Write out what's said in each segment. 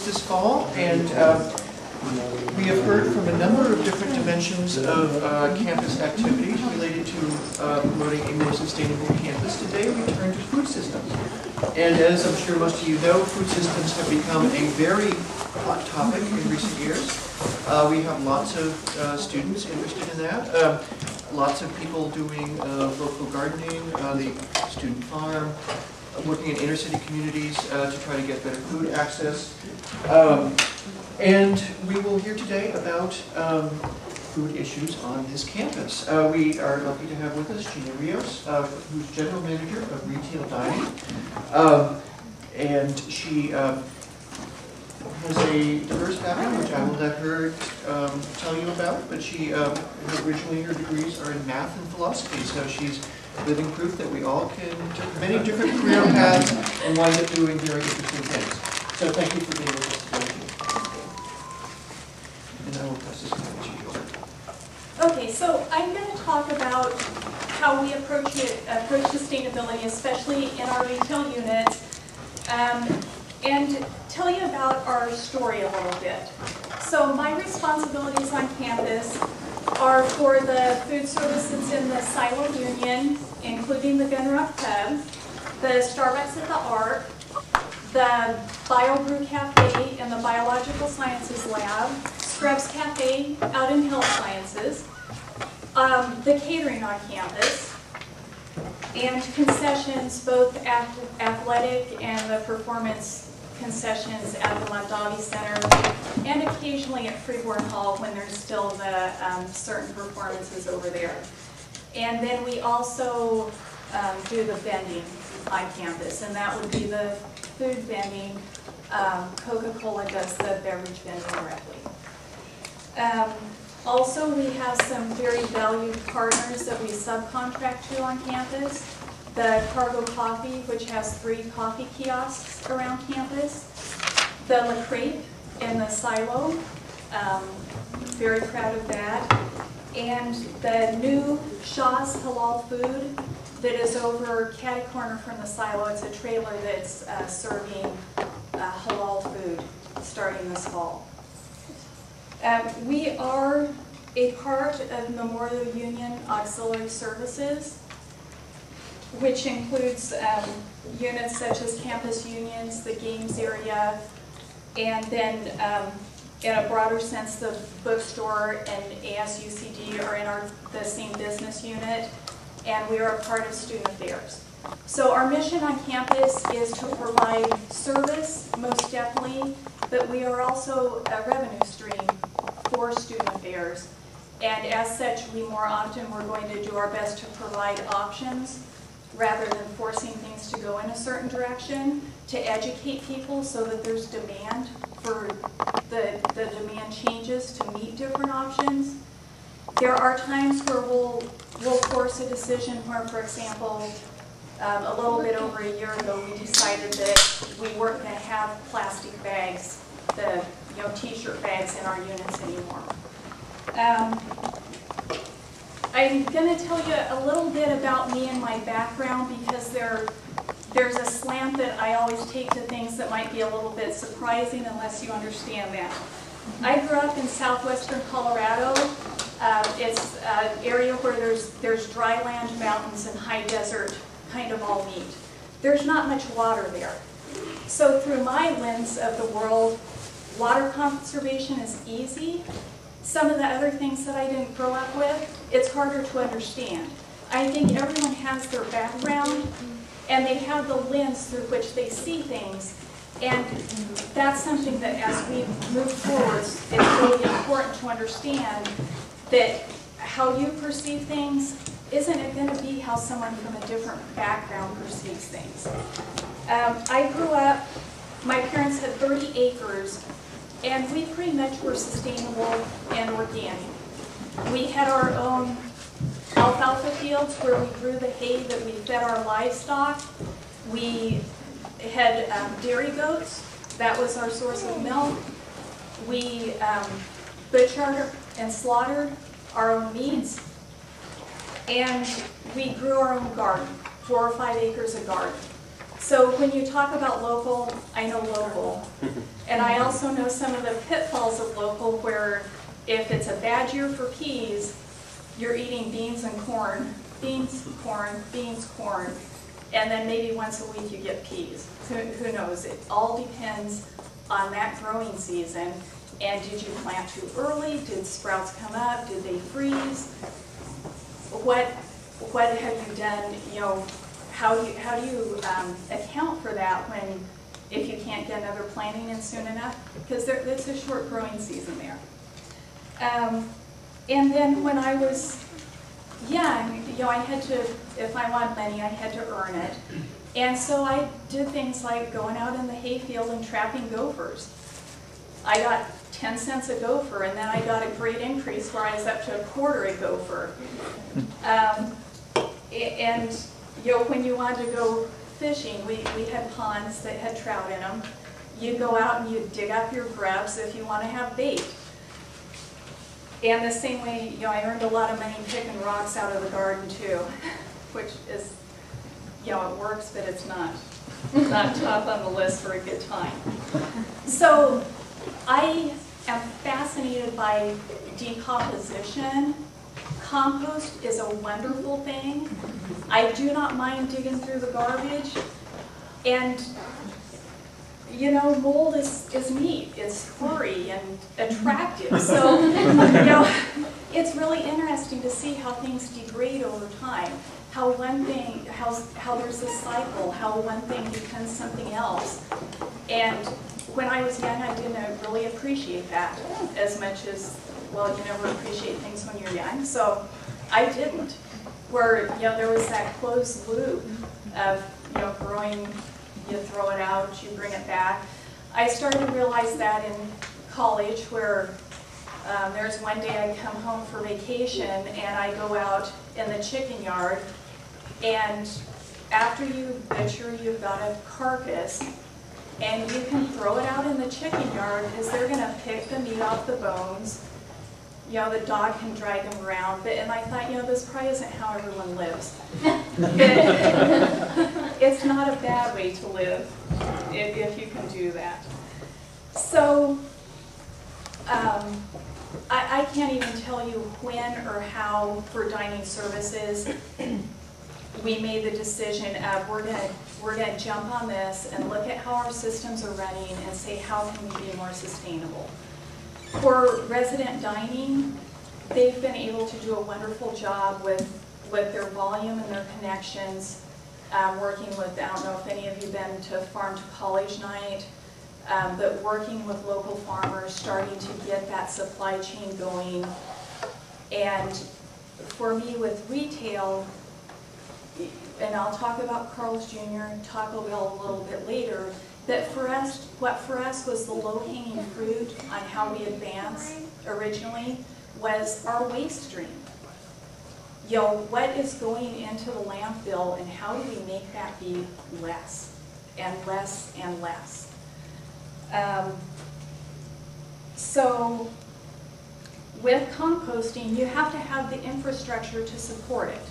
this fall, and we have heard from a number of different dimensions of campus activities related to promoting a more sustainable campus. Today we turn to food systems. And as I'm sure most of you know, food systems have become a very hot topic in recent years. We have lots of students interested in that. Lots of people doing local gardening, the student farm, working in inner city communities to try to get better food access. And we will hear today about food issues on this campus. We are lucky to have with us Gina Rios, who's General Manager of Retail Dining. And she has a diverse background, which I will let her tell you about, but she originally her degrees are in math and philosophy, so she's living proof that we all can take many different career paths and wind up doing very interesting things. So thank you for being with us today. And I will pass this on to you. Okay, so I'm going to talk about how we approach sustainability, especially in our retail units, and tell you about our story a little bit. So my responsibilities on campus are for the food services in the Silo Union, including the Gunrock Pub, the Starbucks at the Arc, the BioBrew Cafe in the Biological Sciences Lab, Scrubs Cafe out in Health Sciences, the catering on campus, and concessions, both athletic and the performance concessions at the Mondavi Center, and occasionally at Freeborn Hall when there's still the certain performances over there. And then we also do the vending on campus, and that would be the food vending. Coca-Cola does the beverage vending directly. Also, we have some very valued partners that we subcontract to on campus. The Cargo Coffee, which has 3 coffee kiosks around campus. The La Crepe in the Silo, very proud of that. And the new Shaw's Halal Food that is over catty corner from the Silo. It's a trailer that's serving halal food starting this fall. We are a part of Memorial Union Auxiliary Services, which includes units such as campus unions, the games area, and then in a broader sense, the bookstore and ASUCD are in the same business unit, and we are a part of student affairs. So our mission on campus is to provide service, most definitely, but we are also a revenue stream for student affairs. And as such, we're going to do our best to provide options rather than forcing things to go in a certain direction, to educate people so that there's demand for the demand changes to meet different options. There are times where we'll force a decision where, for example, a little bit over a year ago, we decided that we weren't going to have plastic bags, the t-shirt bags in our units anymore. I'm going to tell you a little bit about me and my background because there's a slant that I always take to things that might be a little bit surprising unless you understand that. I grew up in southwestern Colorado. It's an area where there's dry land, mountains, and high desert kind of all meet. There's not much water there. So through my lens of the world, water conservation is easy. Some of the other things that I didn't grow up with, it's harder to understand. I think everyone has their background, and they have the lens through which they see things, and that's something that as we move forward, it's really important to understand that how you perceive things isn't going to be how someone from a different background perceives things. I grew up, my parents had 30 acres, and we pretty much were sustainable and organic. We had our own alfalfa fields where we grew the hay that we fed our livestock. We had dairy goats. That was our source of milk. We butchered and slaughtered our own meats. And we grew our own garden, 4 or 5 acres of garden. So when you talk about local, I know local. And I also know some of the pitfalls of local where if it's a bad year for peas, you're eating beans and corn, beans, corn, beans, corn, and then maybe once a week you get peas. Who knows? It all depends on that growing season. And did you plant too early? Did sprouts come up? Did they freeze? What have you done? You know, how do you account for that when if you can't get another planting in soon enough? Because it's a short growing season there. And then when I was young, you know, I had to, if I want money, I had to earn it. And so I did things like going out in the hayfield and trapping gophers. I got 10 cents a gopher, and then I got a great increase where I was up to $1/4 a gopher. And you know, when you wanted to go fishing, we had ponds that had trout in them. You go out and you dig up your grubs if you want to have bait. And the same way, you know, I earned a lot of money picking rocks out of the garden too, which is, you know, it works, but it's not top on the list for a good time. So I am fascinated by decomposition. Compost is a wonderful thing. I do not mind digging through the garbage. And you know, mold is neat, it's furry and attractive. So, you know, it's really interesting to see how things degrade over time. How one thing, how there's a cycle, how one thing becomes something else. And when I was young, I didn't really appreciate that as much as, well, you never appreciate things when you're young. So I didn't. Where, you know, there was that closed loop of, you know, growing. You throw it out, you bring it back. I started to realize that in college where there's one day I come home for vacation and I go out in the chicken yard, and after you butcher, you've got a carcass, and you can throw it out in the chicken yard because they're going to pick the meat off the bones. You know, the dog can drag them around, and I thought, you know, this probably isn't how everyone lives. It's not a bad way to live if you can do that. So I can't even tell you when or how for dining services we made the decision of we're gonna jump on this and look at how our systems are running and say how can we be more sustainable. For resident dining, they've been able to do a wonderful job with their volume and their connections, working with, I don't know if any of you have been to Farm to College night, but working with local farmers, starting to get that supply chain going. And for me with retail, and I'll talk about Carl's Jr. and Taco Bell a little bit later, that what for us was the low-hanging fruit on how we advance originally was our waste stream. You know, what is going into the landfill and how do we make that be less and less and less? So with composting, you have to have the infrastructure to support it.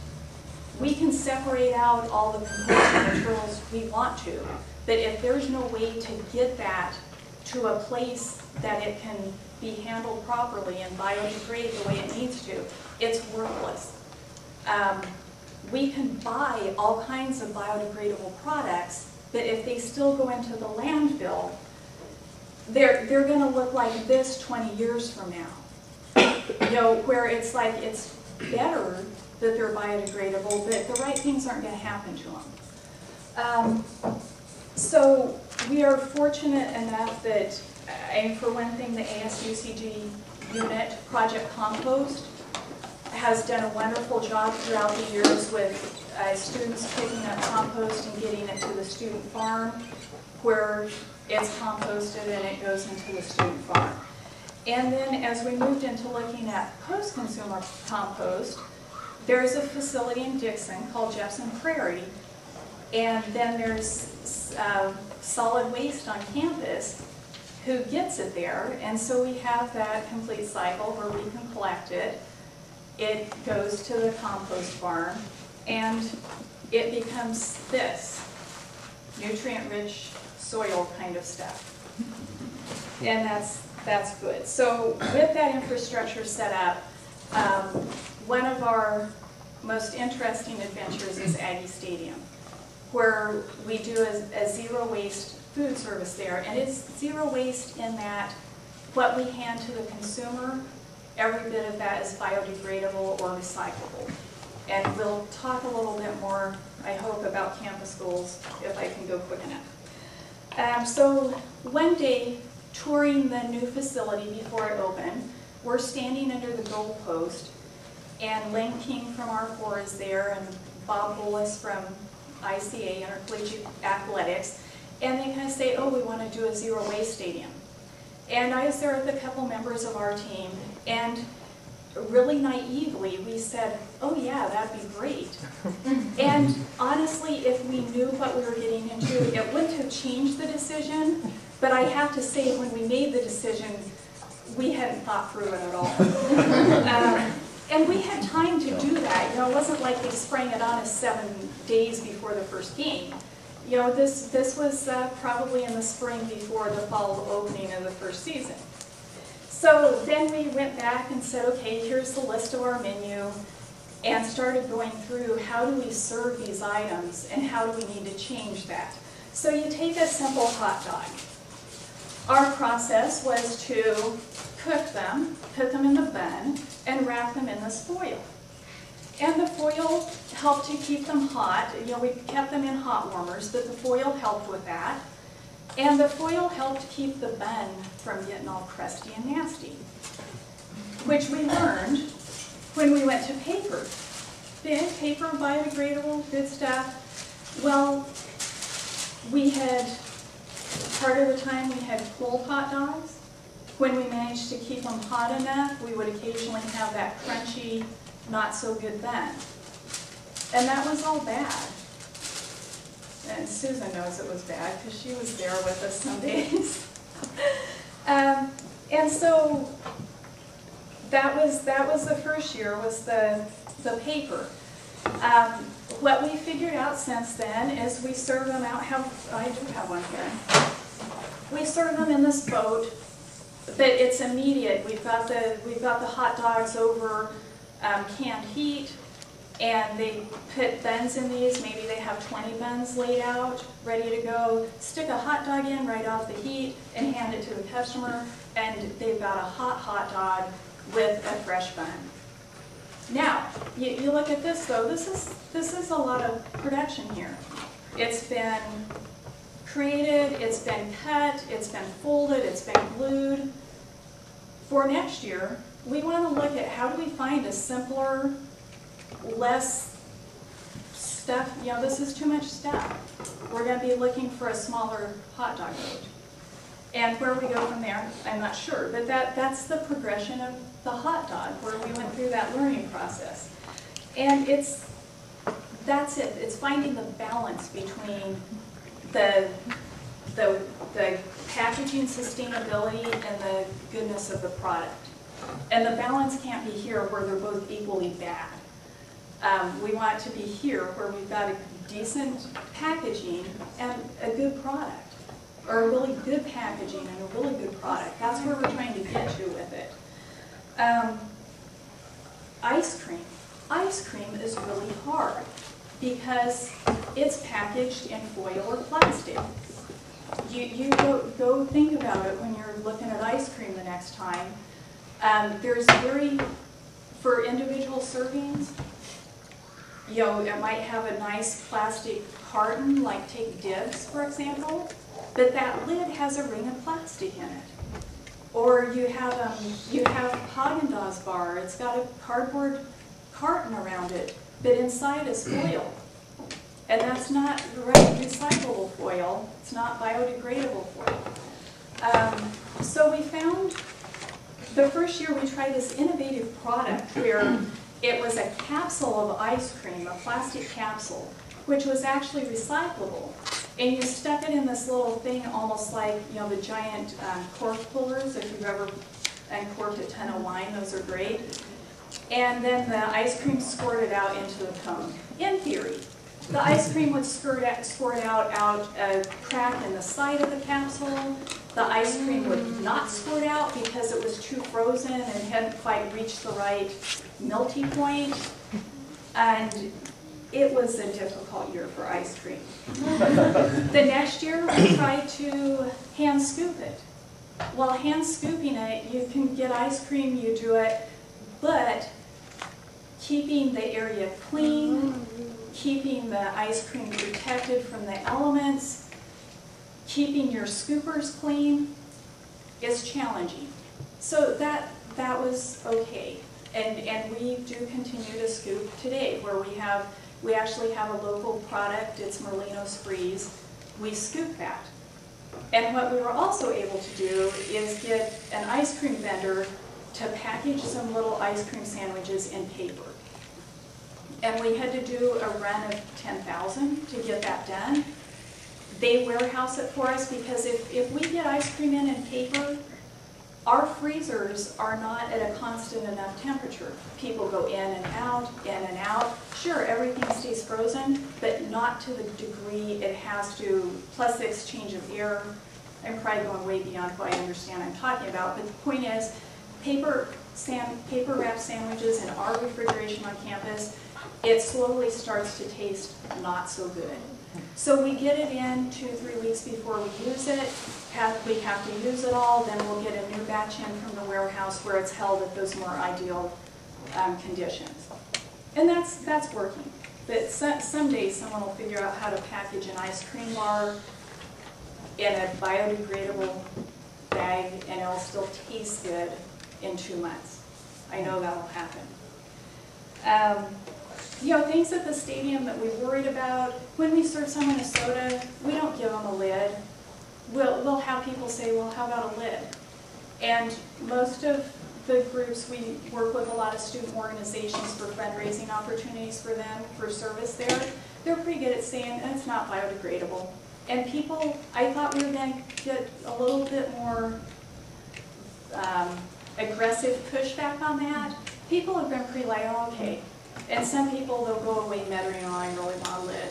We can separate out all the composting materials we want to, but if there's no way to get that to a place that it can be handled properly and biodegrade the way it needs to, it's worthless. We can buy all kinds of biodegradable products, but if they still go into the landfill, they're going to look like this 20 years from now. You know, where it's like it's better that they're biodegradable, but the right things aren't going to happen to them. So we are fortunate enough that, and for one thing, the ASUCG unit, Project Compost, has done a wonderful job throughout the years with students picking up compost and getting it to the student farm, where it's composted and it goes into the student farm. And then as we moved into looking at post-consumer compost, there's a facility in Dixon called Jepson Prairie, and then there's solid waste on campus who gets it there, and so we have that complete cycle where we can collect it. It goes to the compost farm, and it becomes this nutrient-rich soil kind of stuff. And that's good. So with that infrastructure set up, one of our most interesting adventures is Aggie Stadium, where we do a zero waste food service there. And it's zero waste in that what we hand to the consumer, every bit of that is biodegradable or recyclable. And we'll talk a little bit more, I hope, about campus goals if I can go quick enough. So one day, touring the new facility before it opened, we're standing under the goal post, and Lynn King from R4 is there, and Bob Bullis from ICA, Intercollegiate Athletics, and they kind of say, oh, we want to do a zero waste stadium. And I was there with a couple members of our team, and really naively, we said, oh yeah, that'd be great. And honestly, if we knew what we were getting into, it wouldn't have changed the decision, but I have to say, when we made the decision, we hadn't thought through it at all. And we had time to do that. You know, it wasn't like they sprang it on us 7 days before the first game. You know, this was probably in the spring before the fall opening of the first season. So then we went back and said, okay, here's the list of our menu, and started going through how do we serve these items and how do we need to change that. So you take a simple hot dog. Our process was to cook them, put them in the bun, and wrap them in this foil. And the foil helped to keep them hot. You know, we kept them in hot warmers, but the foil helped with that. And the foil helped keep the bun from getting all crusty and nasty, which we learned when we went to paper. Paper, biodegradable, good stuff. Well, we had, part of the time we had cold hot dogs. When we managed to keep them hot enough, we would occasionally have that crunchy, not so good bun. And that was all bad. And Susan knows it was bad because she was there with us some days. And so that was the first year, was the paper. What we figured out since then is we serve them out. I do have one here. We serve them in this boat, but it's immediate. We've got the hot dogs over canned heat. And they put buns in these. Maybe they have 20 buns laid out, ready to go. Stick a hot dog in right off the heat and hand it to the customer, and they've got a hot dog with a fresh bun. Now, you look at this though. This is a lot of production here. It's been created, it's been cut, it's been folded, it's been glued. For next year, we want to look at how do we find a simpler, less stuff. You know, this is too much stuff. We're going to be looking for a smaller hot dog boat. And where we go from there, I'm not sure. But that's the progression of the hot dog, where we went through that learning process. And that's it. It's finding the balance between the packaging sustainability and the goodness of the product. And the balance can't be here where they're both equally bad. We want it to be here where we've got a decent packaging and a good product, or a really good packaging and a really good product. That's where we're trying to get to with it. Ice cream. Ice cream is really hard because it's packaged in foil or plastic. You go think about it when you're looking at ice cream the next time. For individual servings, you know, it might have a nice plastic carton, like take Dibs, for example, but that lid has a ring of plastic in it. Or you have Haagen-Dazs bar, it's got a cardboard carton around it, but inside is foil. And that's not recyclable foil, it's not biodegradable foil. So we found, the first year we tried this innovative product where it was a capsule of ice cream, a plastic capsule, which was actually recyclable. And you stuck it in this little thing, almost like, you know, the giant cork pullers, if you've ever uncorked a ton of wine, those are great. And then the ice cream squirted out into the cone. In theory, the ice cream would squirt out a crack in the side of the capsule. the ice cream would not squirt out because it was too frozen and hadn't quite reached the right melty point. And it was a difficult year for ice cream. The next year, we tried to hand scoop it. Well, hand scooping it, you can get ice cream, you do it, but keeping the area clean, keeping the ice cream protected from the elements, keeping your scoopers clean is challenging. So that was okay. And we do continue to scoop today, where we actually have a local product, it's Merlino's Freeze. We scoop that. And what we were also able to do is get an ice cream vendor to package some little ice cream sandwiches in paper. And we had to do a run of 10,000 to get that done. They warehouse it for us because if we get ice cream in paper, our freezers are not at a constant enough temperature. People go in and out, in and out. Sure, everything stays frozen, but not to the degree it has to, plus the exchange of air. I'm probably going way beyond what I understand I'm talking about, but the point is, paper wrap sandwiches in our refrigeration on campus, it slowly starts to taste not so good. So we get it in 2-3 weeks before we use it. We have to use it all, then we'll get a new batch in from the warehouse where it's held at those more ideal conditions. And that's working. But someday someone will figure out how to package an ice cream bar in a biodegradable bag and it'll still taste good in 2 months. I know that'll happen. You know, things at the stadium that we worried about, when we serve someone a soda, we don't give them a lid. We'll have people say, well, how about a lid? And most of the groups, we work with a lot of student organizations for fundraising opportunities for them, for service there. They're pretty good at saying, it's not biodegradable. And people, I thought we were going to get a little bit more aggressive pushback on that. People have been pretty like, oh, okay. And some people, they'll go away muttering, oh, I really want a lid.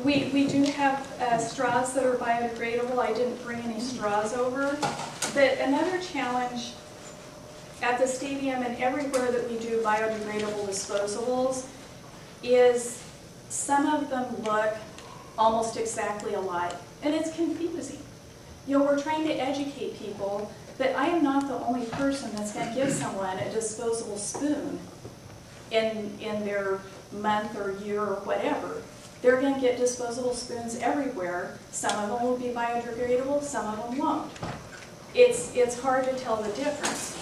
We do have straws that are biodegradable. I didn't bring any straws over. But another challenge at the stadium and everywhere that we do biodegradable disposables is some of them look almost exactly alike. And it's confusing. You know, we're trying to educate people, but I am not the only person that's going to give someone a disposable spoon in their month or year or whatever. They're going to get disposable spoons everywhere. Some of them will be biodegradable, some of them won't. It's hard to tell the difference.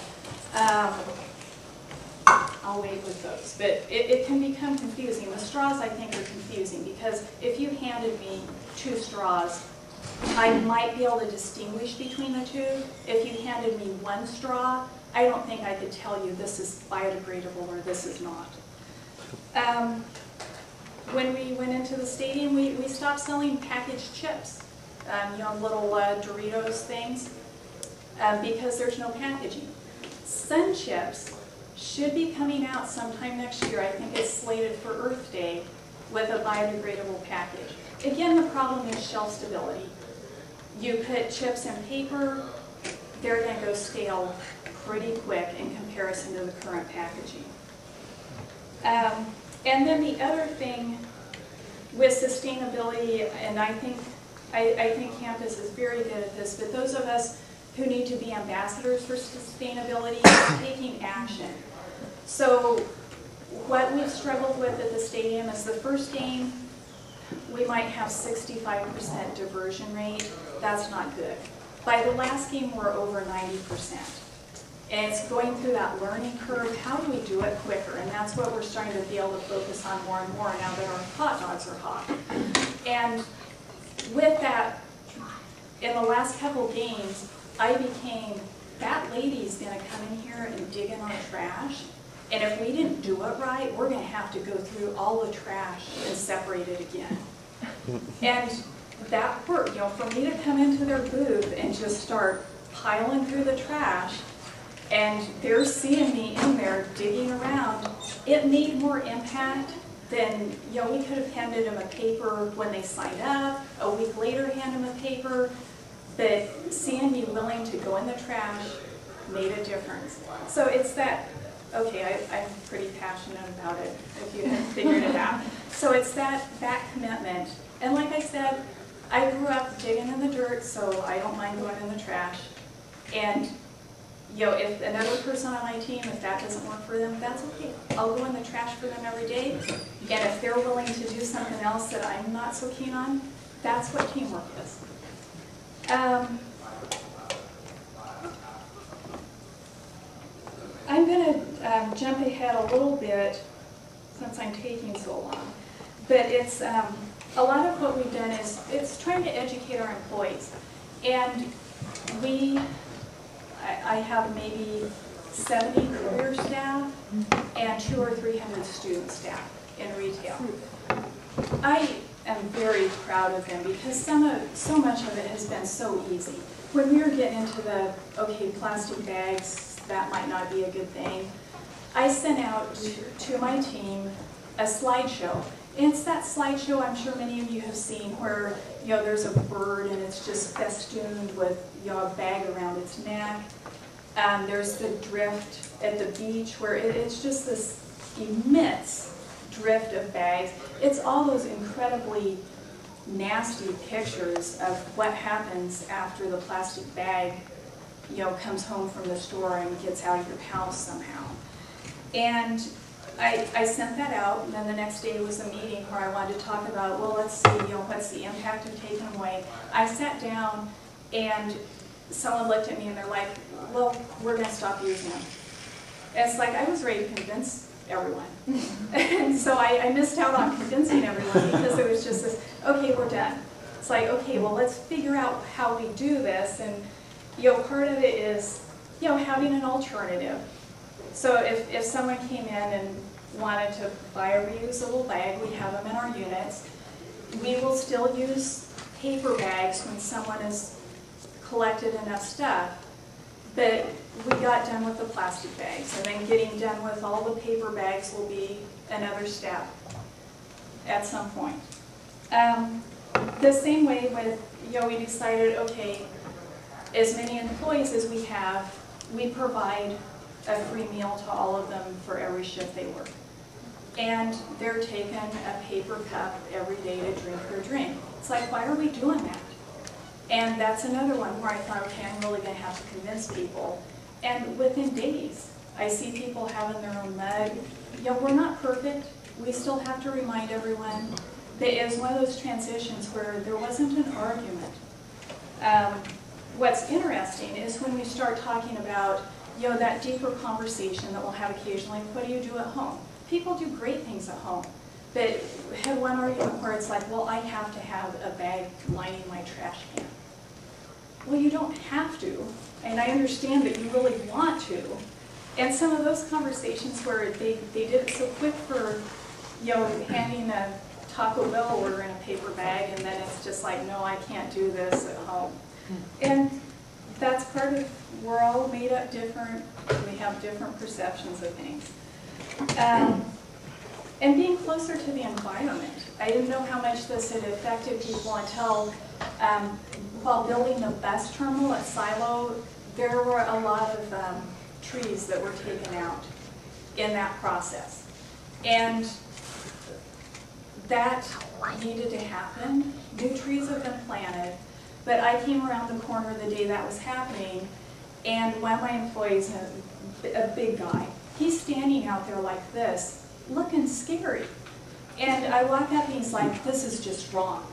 I'll wait with those, but it can become confusing. The straws, I think, are confusing because if you handed me 2 straws, I might be able to distinguish between the 2. If you handed me 1 straw, I don't think I could tell you this is biodegradable or this is not. When we went into the stadium, we stopped selling packaged chips, you know, little Doritos things, because there's no packaging. Sun chips should be coming out sometime next year. I think it's slated for Earth Day with a biodegradable package. Again, the problem is shelf stability. You put chips in paper, they're going to go stale pretty quick in comparison to the current packaging. And then the other thing with sustainability, and I think campus is very good at this, but those of us who need to be ambassadors for sustainability is taking action. So what we've struggled with at the stadium is the first game, we might have 65% diversion rate. That's not good. By the last game, we're over 90%. And it's going through that learning curve. How do we do it quicker? And that's what we're starting to be able to focus on more and more now that our hot dogs are hot. And with that, in the last couple games, I became, that lady's going to come in here and dig in our trash. And if we didn't do it right, we're going to have to go through all the trash and separate it again. And that hurt, you know, for me to come into their booth and just start piling through the trash, and they're seeing me in there digging around, it made more impact then, you know, we could have handed them a paper when they signed up, a week later hand them a paper, but seeing you willing to go in the trash made a difference. So it's that, okay, I'm pretty passionate about it, if you haven't figured it out. So it's that commitment. And like I said, I grew up digging in the dirt, so I don't mind going in the trash. And you know, if another person on my team, if that doesn't work for them, that's okay. I'll go in the trash for them every day. And if they're willing to do something else that I'm not so keen on, that's what teamwork is. I'm going to jump ahead a little bit since I'm taking so long. But it's a lot of what we've done is it's trying to educate our employees. And I have maybe 70 career staff and 200 or 300 student staff in retail. I am very proud of them because so much of it has been so easy. When we were getting into the, okay, plastic bags, that might not be a good thing, I sent out to my team a slideshow. And it's that slideshow I'm sure many of you have seen where, you know, there's a bird and it's just festooned with, you know, a bag around its neck. There's the drift at the beach where it's just this immense drift of bags. It's all those incredibly nasty pictures of what happens after the plastic bag, you know, comes home from the store and gets out of your house somehow. And I sent that out, and then the next day was a meeting where I wanted to talk about, well, let's see, you know, what's the impact of taking them away. I sat down, and someone looked at me, and they're like, well, we're going to stop using them. And it's like I was ready to convince everyone. And so I missed out on convincing everyone because it was just this, okay, we're done. It's like, okay, well, let's figure out how we do this. And, you know, part of it is, you know, having an alternative. So if someone came in and wanted to buy a reusable bag, we have them in our units. We will still use paper bags when someone has collected enough stuff, but we got done with the plastic bags, and then getting done with all the paper bags will be another step at some point. The same way with, you know, we decided, okay, as many employees as we have, we provide a free meal to all of them for every shift they work. And they're taking a paper cup every day to drink their drink. It's like, why are we doing that? And that's another one where I thought, okay, I'm really going to have to convince people. And within days, I see people having their own mug. You know, we're not perfect. We still have to remind everyone that it was one of those transitions where there wasn't an argument. What's interesting is when we start talking about, you know, that deeper conversation that we'll have occasionally, what do you do at home? People do great things at home. But we had one argument where it's like, well, I have to have a bag lining my trash can. Well, you don't have to, and I understand that you really want to. And some of those conversations where they did it so quick for, you know, handing a Taco Bell order in a paper bag, and then it's just like, no, I can't do this at home. And that's part of, we're all made up different, we have different perceptions of things. And being closer to the environment. I didn't know how much this had affected people until while building the bus terminal at Silo, there were a lot of trees that were taken out in that process. And that needed to happen. New trees have been planted, but I came around the corner the day that was happening, and one of my employees, a big guy, he's standing out there like this, looking scary. And I walk up and he's like, this is just wrong.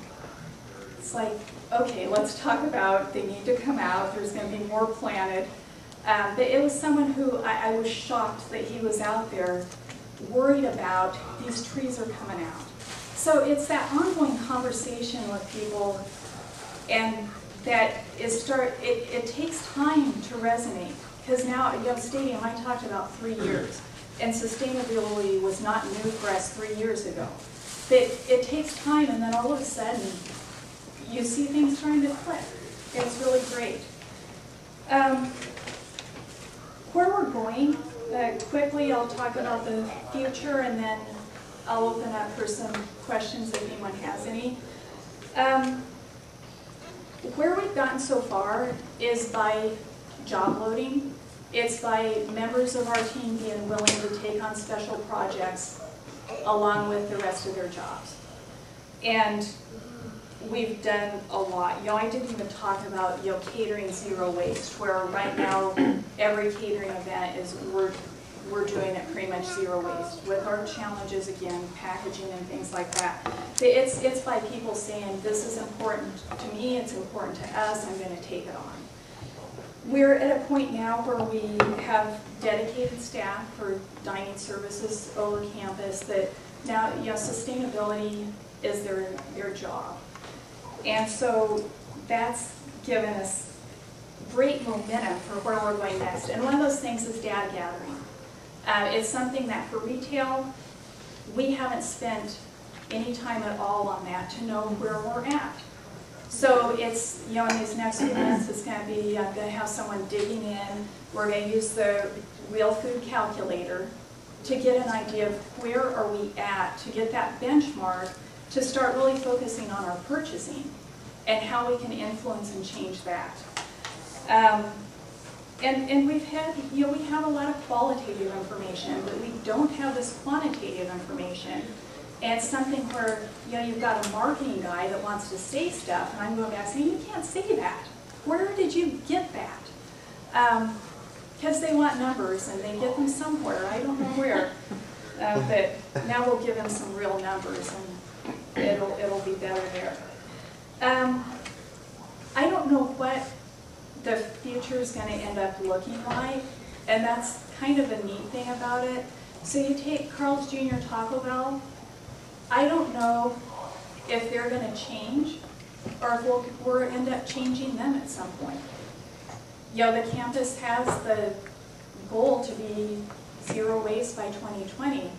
It's like, okay, let's talk about, they need to come out, there's going to be more planted. But it was someone who I was shocked that he was out there worried about these trees are coming out. So it's that ongoing conversation with people, and that it takes time to resonate. Because now, you know, Stadium, I talked about 3 years, and sustainability was not new for us 3 years ago. But it takes time, and then all of a sudden, you see things starting to click. It's really great. Where we're going, quickly I'll talk about the future, and then I'll open up for some questions if anyone has any. Where we've gotten so far is by job loading. It's by members of our team being willing to take on special projects along with the rest of their jobs. And we've done a lot. I didn't even talk about, catering zero waste, where right now every catering event is we're doing it pretty much zero waste. With our challenges, again, packaging and things like that. It's by people saying, this is important to me, it's important to us, I'm going to take it on. We're at a point now where we have dedicated staff for dining services over campus that now, sustainability is their job. And so that's given us great momentum for where we're going next. And one of those things is data gathering. It's something that for retail, we haven't spent any time at all on that to know where we're at. So it's, in these next few months, it's going to be, I'm going to have someone digging in. We're going to use the real food calculator to get an idea of where are we at, to get that benchmark, to start really focusing on our purchasing and how we can influence and change that. And we've had, we have a lot of qualitative information, but we don't have this quantitative information. And it's something where, you've got a marketing guy that wants to say stuff, and I'm going back saying, you can't say that. Where did you get that? Because they want numbers, and they get them somewhere. I don't know where. But now we'll give them some real numbers, and it'll be better there. I don't know what the future is going to end up looking like, and that's kind of a neat thing about it. So you take Carl's Jr. Taco Bell. I don't know if they're going to change or if we'll end up changing them at some point. The campus has the goal to be zero waste by 2020.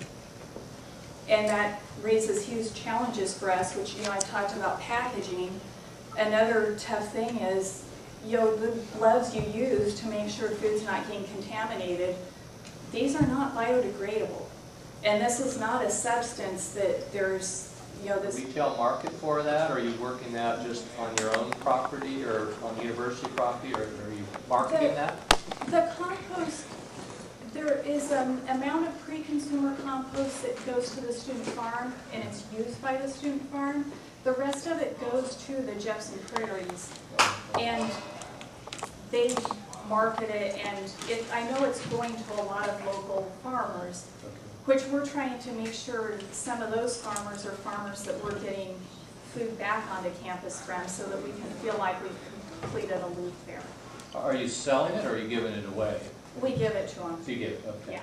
And that raises huge challenges for us, which, I talked about packaging. Another tough thing is, the gloves you use to make sure food's not getting contaminated, these are not biodegradable. And this is not a substance that there's, this... Retail market for that? Or are you working that just on your own property or on university property, or are you marketing that? The compost, there is an amount of pre-consumer compost that goes to the student farm, and it's used by the student farm. The rest of it goes to the Jefferson Prairies, and they market it, and I know it's going to a lot of local farmers, which we're trying to make sure some of those farmers are farmers that we're getting food back onto campus from, so that we can feel like we've completed a loop there. Are you selling it, or are you giving it away? We give it to them. So you give it, okay. Yeah.